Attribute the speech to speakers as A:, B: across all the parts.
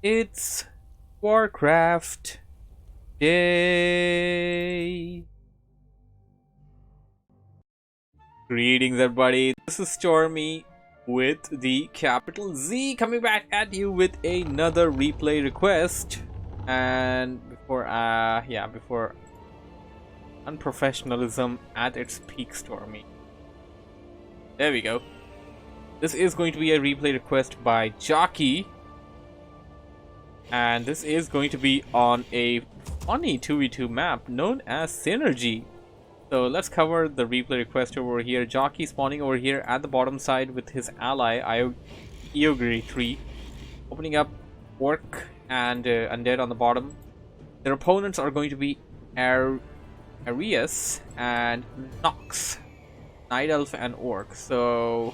A: It's WarCraft Day. Greetings, everybody. This is Stormy with the capital Z coming back at you with another replay request. And before unprofessionalism at its peak, Stormy. There we go. This is going to be a replay request by Jocke. And this is going to be on a funny 2v2 map known as Synergy. So let's cover the replay request over here. Jocke spawning over here at the bottom side with his ally W3RR, opening up Orc and Undead on the bottom. Their opponents are going to be Areus and Nox, Night Elf and Orc. So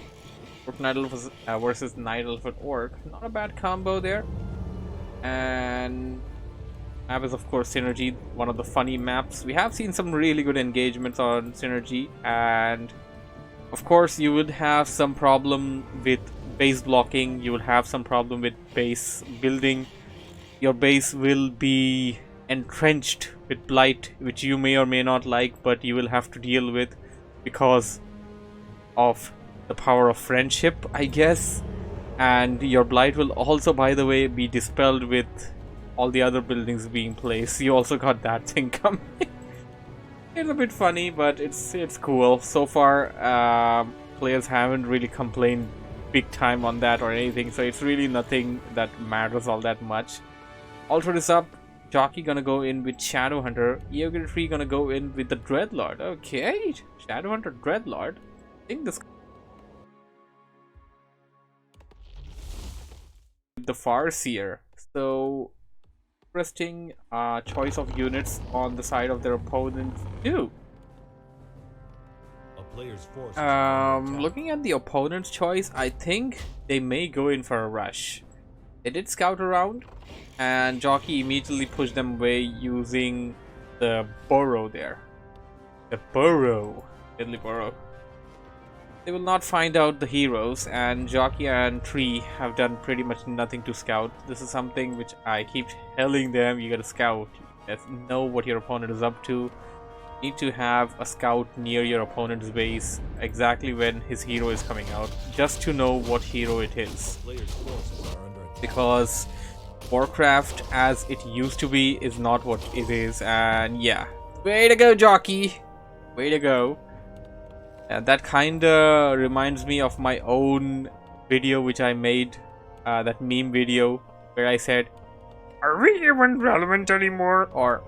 A: Orc Night Elf versus Night Elf and Orc, not a bad combo there. And map is of course Synergy, one of the funny maps. We have seen some really good engagements on Synergy, and of course you would have some problem with base blocking, you will have some problem with base building. Your base will be entrenched with blight, which you may or may not like, but you will have to deal with because of the power of friendship, I guess. And your blight will also, by the way, be dispelled with all the other buildings being placed. You also got that thing coming. It's a bit funny, but it's cool. So far, players haven't really complained big time on that or anything, so it's really nothing that matters all that much. Alter is up. Jocke gonna go in with Shadowhunter. W3RR gonna go in with the Dreadlord. Okay, Shadowhunter Dreadlord. I think this the Farseer. So interesting choice of units on the side of their opponents too. Looking at the opponent's choice, I think they may go in for a rush. They did scout around, and Jocke immediately pushed them away using the burrow there. The burrow, deadly burrow. They will not find out the heroes, and Jocke and Tree have done pretty much nothing to scout. This is something which I keep telling them, you gotta scout. You gotta know what your opponent is up to. You need to have a scout near your opponent's base exactly when his hero is coming out, just to know what hero it is. Because WarCraft as it used to be is not what it is, and yeah. Way to go, Jocke! Way to go. That kinda reminds me of my own video which I made, that meme video where I said, "Are we even relevant anymore?" Or,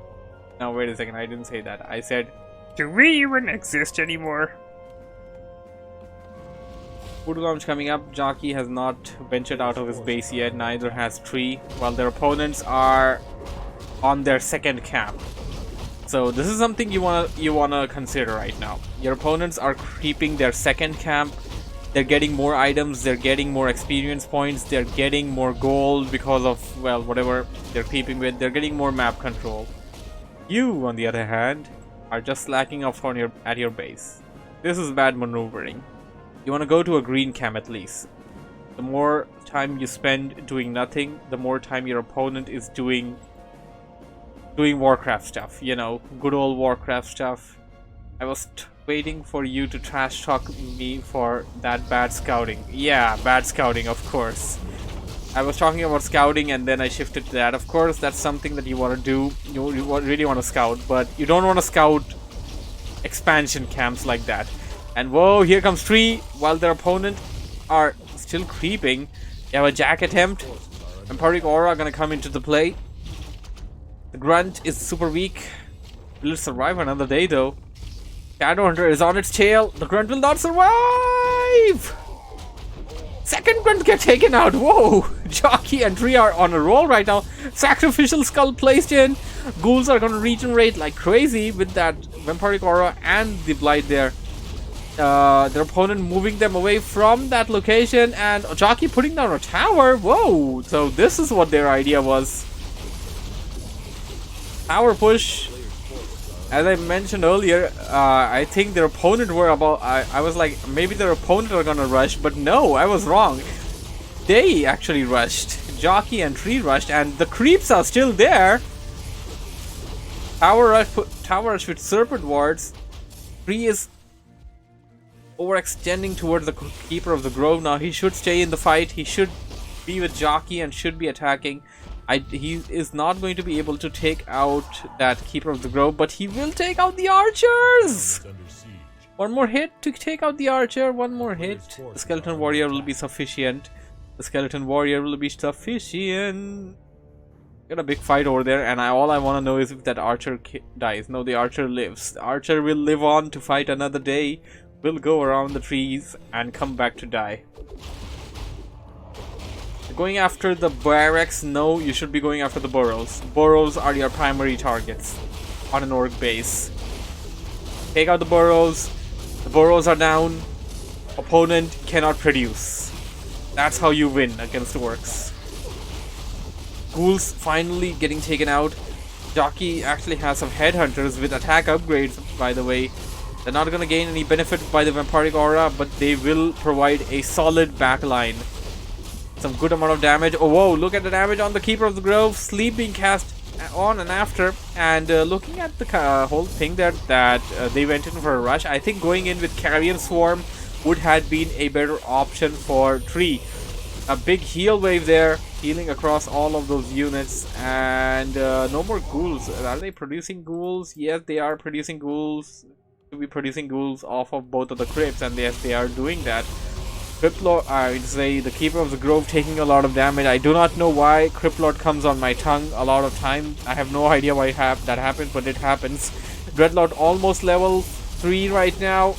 A: no, wait a second, I didn't say that. I said, "Do we even exist anymore?" Voodoo launch coming up. Jocke has not ventured out of his base yet, neither has Tree, while their opponents are on their second camp. So this is something you wanna consider right now. Your opponents are creeping their second camp. They're getting more items, they're getting more experience points, they're getting more gold because of, well, whatever they're creeping with. They're getting more map control. You, on the other hand, are just slacking off on at your base. This is bad maneuvering. You wanna go to a green camp at least. The more time you spend doing nothing, the more time your opponent is doing WarCraft stuff, you know, good old WarCraft stuff. I was waiting for you to trash talk me for that bad scouting. Yeah, bad scouting, of course. I was talking about scouting and then I shifted to that. Of course, that's something that you want to do. You really want to scout, but you don't want to scout expansion camps like that. And whoa, here comes Tree, while their opponent are still creeping. You have a jack attempt. Vampiric Aura gonna come into the play. The Grunt is super weak. Will it survive another day though? Shadowhunter is on its tail. The Grunt will not survive! Second Grunt get taken out. Whoa! Jocke and Tree are on a roll right now. Sacrificial Skull placed in. Ghouls are gonna regenerate like crazy with that Vampiric Aura and the Blight there. Their opponent moving them away from that location, and Jocke putting down a tower. Whoa! So this is what their idea was. Tower push. As I mentioned earlier, I think their opponent were about. I was like, maybe their opponent are gonna rush, but no, I was wrong. They actually rushed. Jocke and Tree rushed, and the creeps are still there. Tower rush with Serpent Wards. Tree is overextending towards the Keeper of the Grove now. He should stay in the fight. He should be with Jocke and should be attacking. He is not going to be able to take out that Keeper of the Grove, but he will take out the archers! One more hit to take out the archer. One more hit. The Skeleton Warrior will be sufficient. The Skeleton Warrior will be sufficient. Got a big fight over there, and all I want to know is if that archer dies. No, the archer lives. The archer will live on to fight another day. Will go around the trees and come back to die. Going after the barracks? No, you should be going after the burrows. Burrows are your primary targets on an orc base. Take out the burrows. The burrows are down. Opponent cannot produce. That's how you win against orcs. Ghouls finally getting taken out. Jocke actually has some headhunters with attack upgrades, by the way. They're not going to gain any benefit by the vampiric aura, but they will provide a solid backline. Some good amount of damage. Oh, whoa, look at the damage on the Keeper of the Grove. Sleep being cast on and after. And looking at the whole thing there, that they went in for a rush, I think going in with Carrion Swarm would have been a better option for Tree. A big heal wave there, healing across all of those units. And no more ghouls. Are they producing ghouls? Yes, they are producing ghouls. To be producing ghouls off of both of the crypts, and yes, they are doing that. Cryptlord, I would say the Keeper of the Grove taking a lot of damage. I do not know why Cryptlord comes on my tongue a lot of time. I have no idea why that happens, but it happens. Dreadlord almost level 3 right now.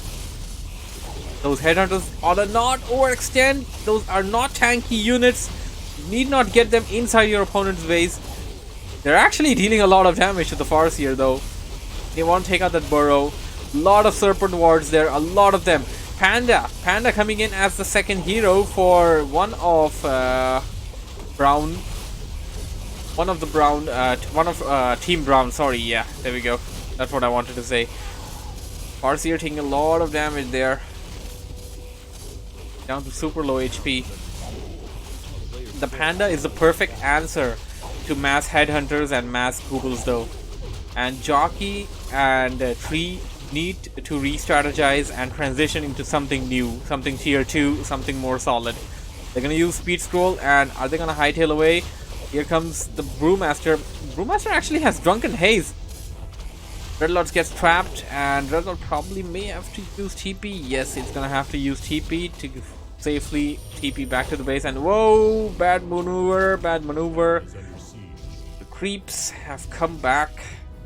A: Those headhunters ought to not overextend. Those are not tanky units. You need not get them inside your opponent's base. They're actually dealing a lot of damage to the Farseer though. They want to take out that burrow. Lot of Serpent Wards there, a lot of them. Panda coming in as the second hero for one of Team Brown. Sorry, yeah, there we go. That's what I wanted to say. Farseer taking a lot of damage there, down to super low HP. The Panda is the perfect answer to mass headhunters and mass Googles though, and Jocke and Tree need to re-strategize and transition into something new, something tier 2, something more solid. They're gonna use Speed Scroll, and are they gonna hightail away? Here comes the Brewmaster. Brewmaster actually has Drunken Haze. Dreadlord gets trapped, and Dreadlord probably may have to use TP. Yes, it's gonna have to use TP to safely TP back to the base. And whoa, bad maneuver, bad maneuver. The creeps have come back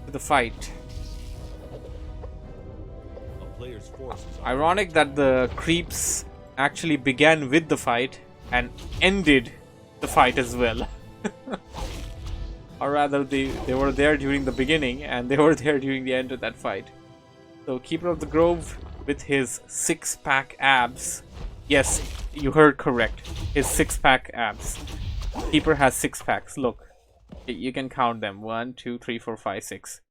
A: to the fight. Ironic that the creeps actually began with the fight and ended the fight as well. Or rather, they were there during the beginning and they were there during the end of that fight. So Keeper of the Grove with his 6-pack abs. Yes, you heard correct. His 6-pack abs. Keeper has 6 packs. Look, you can count them. 1, 2, 3, 4, 5, 6.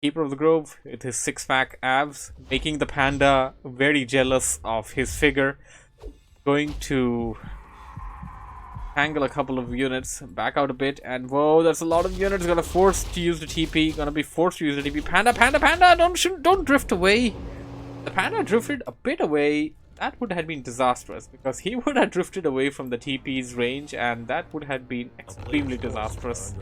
A: Keeper of the Grove with his 6-pack abs, making the Panda very jealous of his figure. Going to tangle a couple of units, back out a bit, and whoa, that's a lot of units. Gonna force to use the TP. Gonna be forced to use the TP. Panda, don't drift away. The Panda drifted a bit away. That would have been disastrous because he would have drifted away from the TP's range, and that would have been extremely disastrous.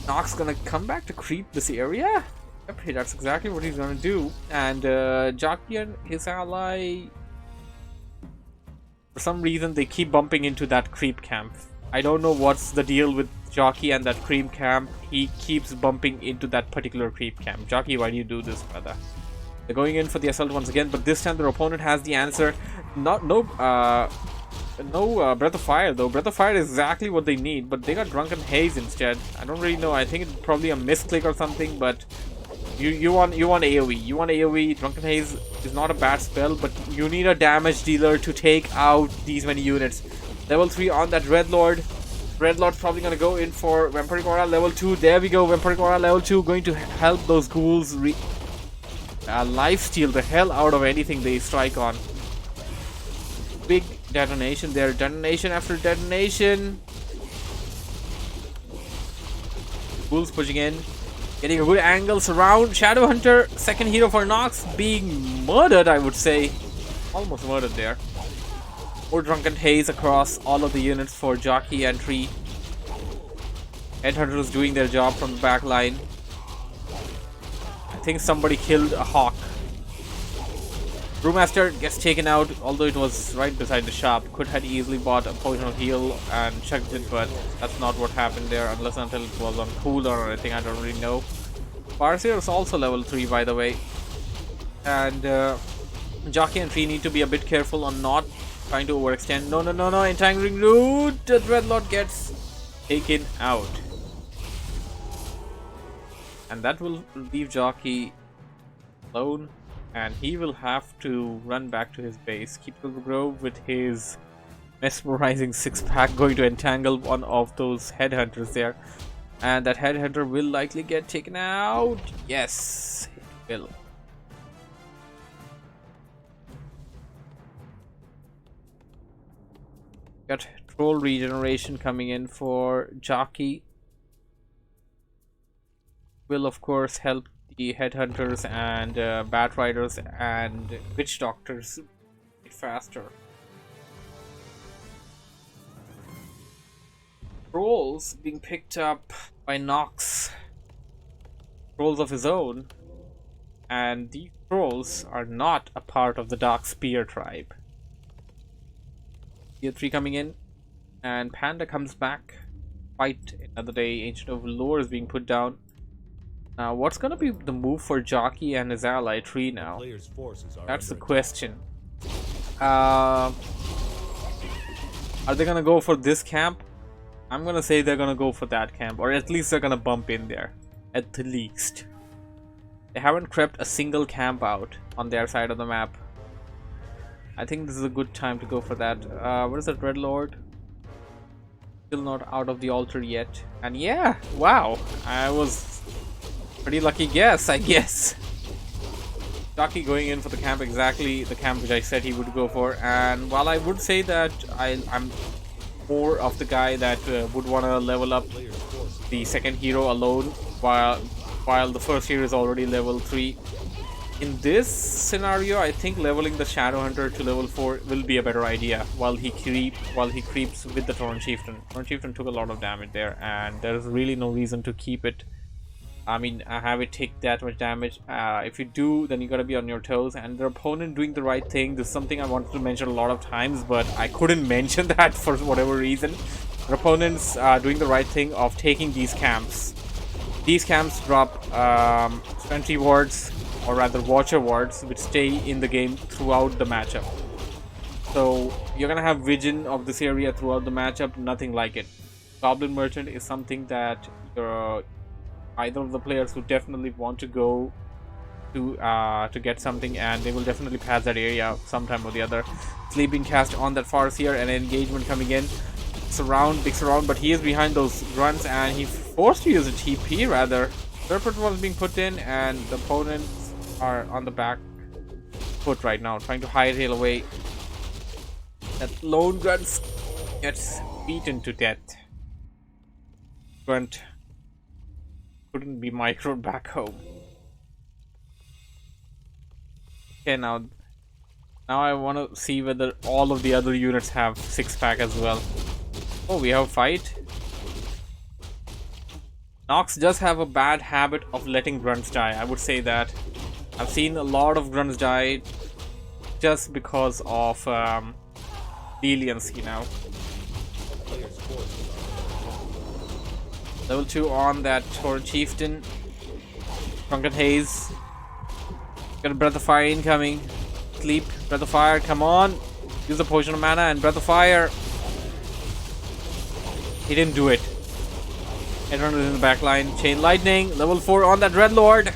A: Nox gonna come back to creep this area. Yep, that's exactly what he's gonna do. And Jocke and his ally, for some reason, they keep bumping into that creep camp. I don't know what's the deal with Jocke and that creep camp. He keeps bumping into that particular creep camp. Jocke, why do you do this, brother? They're going in for the assault once again, but this time their opponent has the answer. No Breath of Fire though. Breath of Fire is exactly what they need, but they got Drunken Haze instead. I don't really know. I think it's probably a misclick or something, but you want AoE. You want AoE. Drunken Haze is not a bad spell, but you need a damage dealer to take out these many units. Level 3 on that Dreadlord. Dreadlord's probably gonna go in for Vampiric Aura level 2. There we go. Vampiric Aura level 2 going to help those ghouls lifesteal the hell out of anything they strike on. Big detonation there. Detonation after detonation. Ghouls pushing in. Getting a good angle. Surround. Shadowhunter, second hero for Nox, being murdered, I would say. Almost murdered there. More Drunken Haze across all of the units for Jocke entry. Headhunters doing their job from the back line. I think somebody killed a hawk. Brewmaster gets taken out, although it was right beside the shop. Could have easily bought a potion of heal and chucked it, but that's not what happened there, unless until it was on cooldown or anything. I don't really know. Farseer is also level 3, by the way. And Jocke and Tree need to be a bit careful on not trying to overextend. No, entangling root. The Dreadlord gets taken out. And that will leave Jocke alone. And he will have to run back to his base. Keep the Grove with his mesmerizing 6-pack going to entangle one of those headhunters there. And that headhunter will likely get taken out. Yes, it will. Got troll regeneration coming in for Jocke. Will of course help the headhunters and bat riders and witch doctors faster. Trolls being picked up by Nox. Trolls of his own. And these trolls are not a part of the Dark Spear tribe. Tier 3 coming in. And Panda comes back. Fight another day. Ancient of Lore is being put down. Now, what's gonna be the move for Jocke and his ally Tree now? That's the question. Are they gonna go for this camp? I'm gonna say they're gonna go for that camp, or at least they're gonna bump in there. At the least. They haven't crept a single camp out on their side of the map. I think this is a good time to go for that. What is that, Dreadlord? Still not out of the altar yet. And yeah, wow. I was pretty lucky guess, I guess. Jocke going in for the camp, exactly the camp which I said he would go for. And while I would say that I'm more of the guy that would want to level up the second hero alone while the first hero is already level 3. In this scenario, I think leveling the Shadowhunter to level 4 will be a better idea while he creeps with the Torrent Chieftain. Torrent Chieftain took a lot of damage there, and there is really no reason to keep it. I mean, have it take that much damage. If you do, then you gotta be on your toes. And their opponent doing the right thing. This is something I wanted to mention a lot of times, but I couldn't mention that for whatever reason. Their opponents doing the right thing of taking these camps. These camps drop sentry wards, or rather watcher wards, which stay in the game throughout the matchup. So you're gonna have vision of this area throughout the matchup. Nothing like it. Goblin Merchant is something that either of the players who definitely want to go to get something, and they will definitely pass that area sometime or the other. Sleeping cast on that Farseer and an engagement coming in. Surround, big surround, but he is behind those grunts and he forced to use a TP rather. Serpent was being put in and the opponents are on the back foot right now, trying to hightail away. That lone grunt gets beaten to death. Grunt couldn't be microed back home. Okay, now I want to see whether all of the other units have 6-pack as well. Oh, we have a fight. Nox does have a bad habit of letting grunts die. I would say that. I've seen a lot of grunts die just because of leniency now. Level 2 on that Torrent Chieftain. Drunken Haze. Got a Breath of Fire incoming. Sleep. Breath of Fire. Come on. Use the Potion of Mana and Breath of Fire. He didn't do it. Headrunner in the back line. Chain Lightning. Level 4 on that Dreadlord.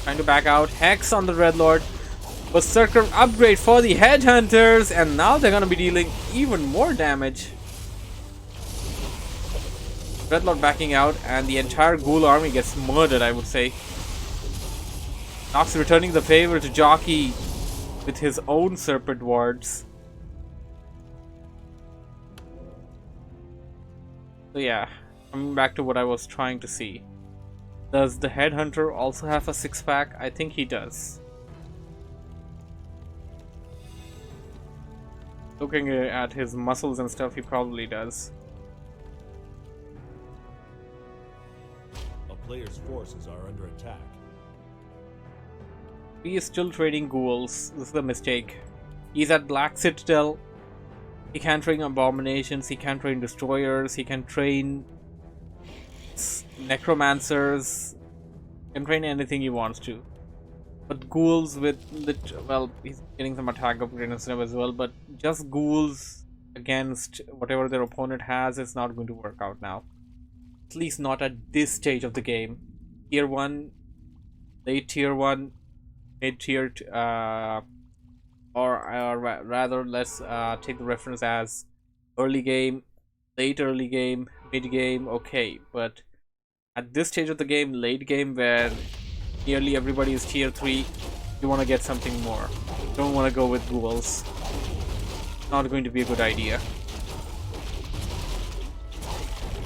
A: Trying to back out. Hex on the Dreadlord. Berserker upgrade for the Headhunters. And now they're going to be dealing even more damage. Dreadlord backing out, and the entire Ghoul army gets murdered, I would say. Nox returning the favor to Jocke with his own Serpent wards. So yeah, Coming back to what I was trying to see. Does the headhunter also have a six-pack? I think he does. Looking at his muscles and stuff, he probably does.
B: A player's forces are under attack.
A: He is still trading ghouls. This is a mistake. He's at Black Citadel. He can train abominations, he can train destroyers, he can train necromancers, he can train anything he wants to. But ghouls with well, he's getting some attack upgrade and stuff as well, but just ghouls against whatever their opponent has is not going to work out now. At least not at this stage of the game. Tier 1, late tier 1, mid tier, or rather, let's take the reference as early game, late early game, mid game, okay. But at this stage of the game, late game, where nearly everybody is tier 3, you want to get something more. You don't want to go with ghouls. Not going to be a good idea.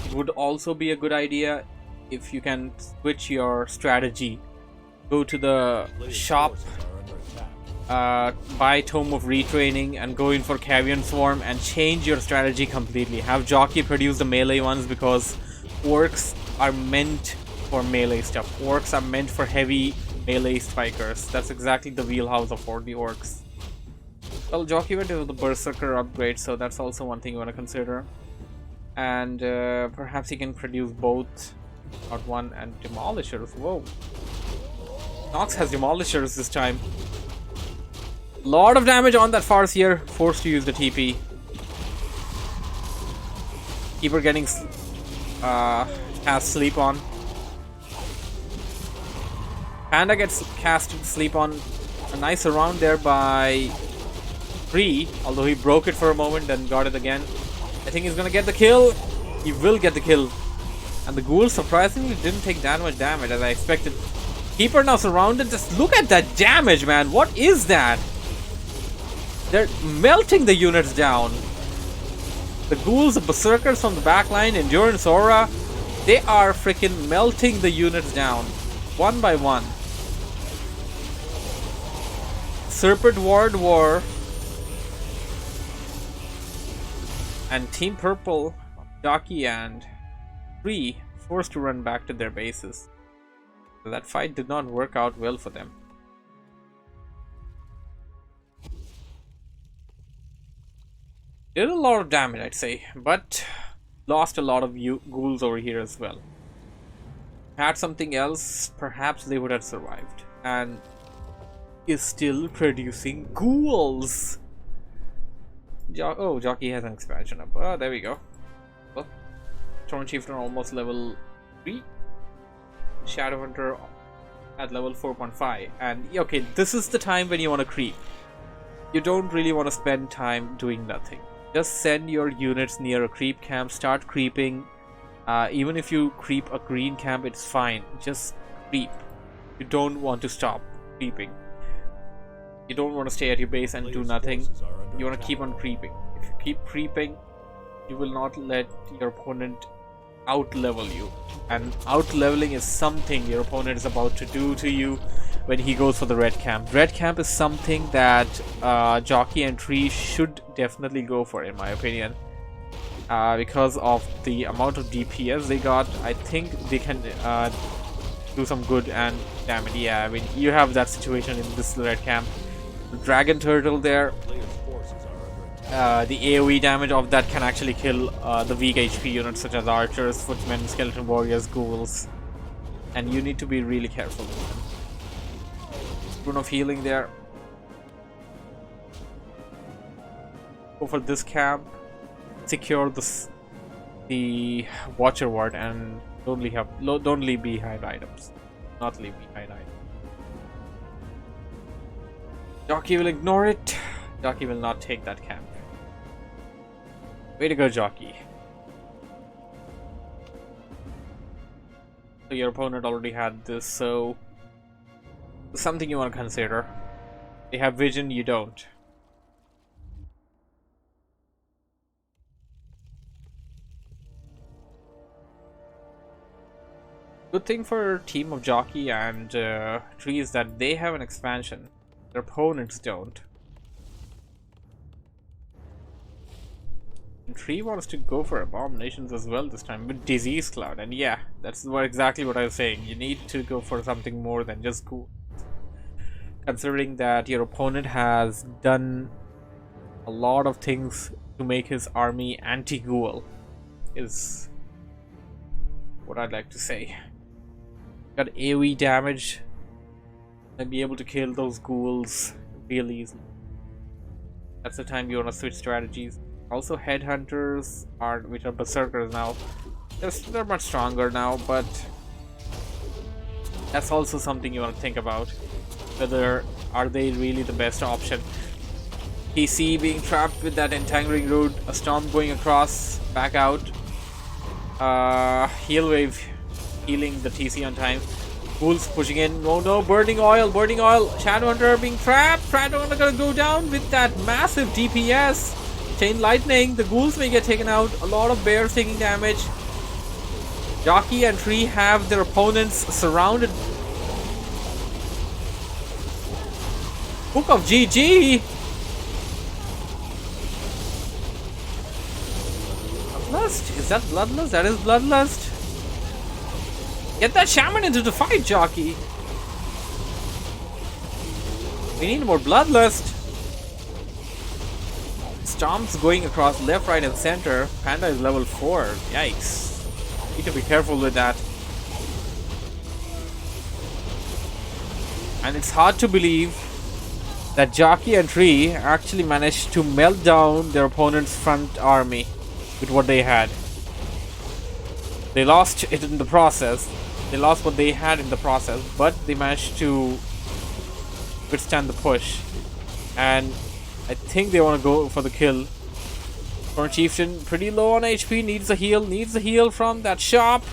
A: It would also be a good idea if you can switch your strategy. Go to the shop, buy Tome of Retraining and go in for Cavian Swarm and change your strategy completely. Have Jocke produce the melee ones, because orcs are meant for melee stuff. Orcs are meant for heavy melee strikers. That's exactly the wheelhouse of all the orcs. Well, Jocke went to the Berserker upgrade, so that's also one thing you want to consider. And perhaps he can produce both Not One and Demolishers. Whoa. Nox has Demolishers this time. Lot of damage on that Farseer. Forced to use the TP. Keeper getting cast Sleep On. Panda gets cast Sleep On. A nice round there by 3, although he broke it for a moment, then got it again. I think he's gonna get the kill. He will get the kill. And the ghoul surprisingly didn't take that much damage as I expected. Keeper now surrounded. Just look at that damage, man. What is that? They're melting the units down. The ghouls, the berserkers from the backline, Endurance Aura, they are freaking melting the units down. One by one. Serpent Ward War. And Team Purple, Jocke and 3 forced to run back to their bases. So that fight did not work out well for them. Did a lot of damage, I'd say, but lost a lot of ghouls over here as well. Had something else, perhaps they would have survived. And is still producing ghouls. Oh, Jocke has an expansion up. Oh, there we go. Well, Storm Chieftain almost level 3. Shadowhunter at level 4.5. And okay, this is the time when you want to creep. You don't really want to spend time doing nothing. Just send your units near a creep camp, start creeping. Even if you creep a green camp, it's fine. Just creep. You don't want to stop creeping. You don't want to stay at your base and do nothing. You want to keep on creeping. If you keep creeping, you will not let your opponent out-level you. And out-leveling is something your opponent is about to do to you when he goes for the red camp. Red camp is something that Jocke and Tree should definitely go for, in my opinion. Because of the amount of DPS they got, I think they can do some good and damage. Yeah, I mean, you have that situation in this red camp. The Dragon Turtle there. The AoE damage of that can actually kill the weak HP units such as archers, footmen, skeleton warriors, ghouls. And you need to be really careful with them. Rune of Healing there. Go for this camp. Secure the Watcher Ward and don't leave behind items. Not leave behind items. Jocke will ignore it. Jocke will not take that camp. Way to go, Jocke. So your opponent already had this, so something you want to consider. They have vision, you don't. Good thing for team of Jocke and Tree is that they have an expansion. Their opponents don't. And Tree wants to go for abominations as well this time with Disease Cloud, and yeah, that's exactly what I was saying. You need to go for something more than just cool. Considering that your opponent has done a lot of things to make his army anti-ghoul, is what I'd like to say. Got AoE damage and be able to kill those ghouls really easily. That's the time you want to switch strategies. Also, headhunters which are berserkers now. They're much stronger now, but that's also something you want to think about. Whether are they really the best option? TC being trapped with that entangling root, a storm going across, back out. Heal wave healing the TC on time. Ghouls pushing in. Oh no, burning oil, burning oil. Shadowhunter being trapped. Shadowhunter gonna go down with that massive DPS. Chain lightning. The ghouls may get taken out. A lot of bears taking damage. Jocke and Tree have their opponents surrounded. Book of GG. Bloodlust? Is that Bloodlust? That is Bloodlust. Get that shaman into the fight, Jocke. We need more Bloodlust. Storms going across left, right, and center. Panda is level 4. Yikes. Need to be careful with that. And it's hard to believe that Jocke and Tree actually managed to melt down their opponent's front army with what they had. They lost it in the process. They lost what they had in the process, but they managed to withstand the push. And I think they want to go for the kill. Torn Chieftain pretty low on HP, needs a heal from that shop.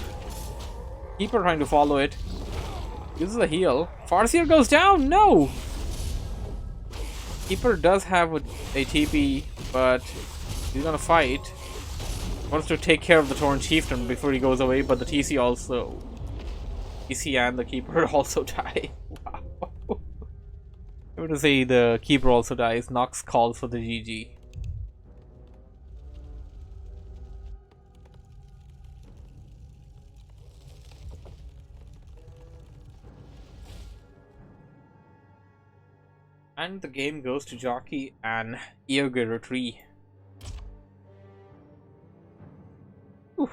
A: Keeper trying to follow it. Uses a heal. Farseer goes down, no! Keeper does have a TP, but he's gonna fight. Wants to take care of the Torn Chieftain before he goes away, but the TC and the Keeper also die. Wow. I would say the Keeper also dies. Nox calls for the GG. And the game goes to Jocke and Tree. Well,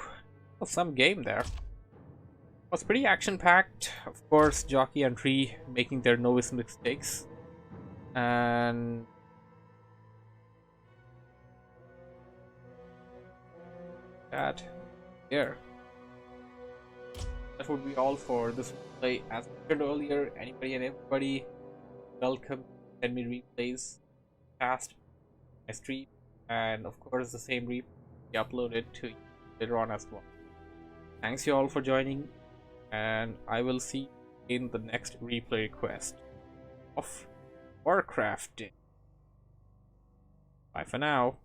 A: some game there. Was pretty action-packed. Of course, Jocke and Tree making their novice mistakes. And that here. That would be all for this play. As mentioned earlier, anybody and everybody, welcome. Send me replays fast my stream, and of course the same replay be uploaded to you later on as well. Thanks you all for joining, and I will see you in the next replay request of WarCraft. Bye for now.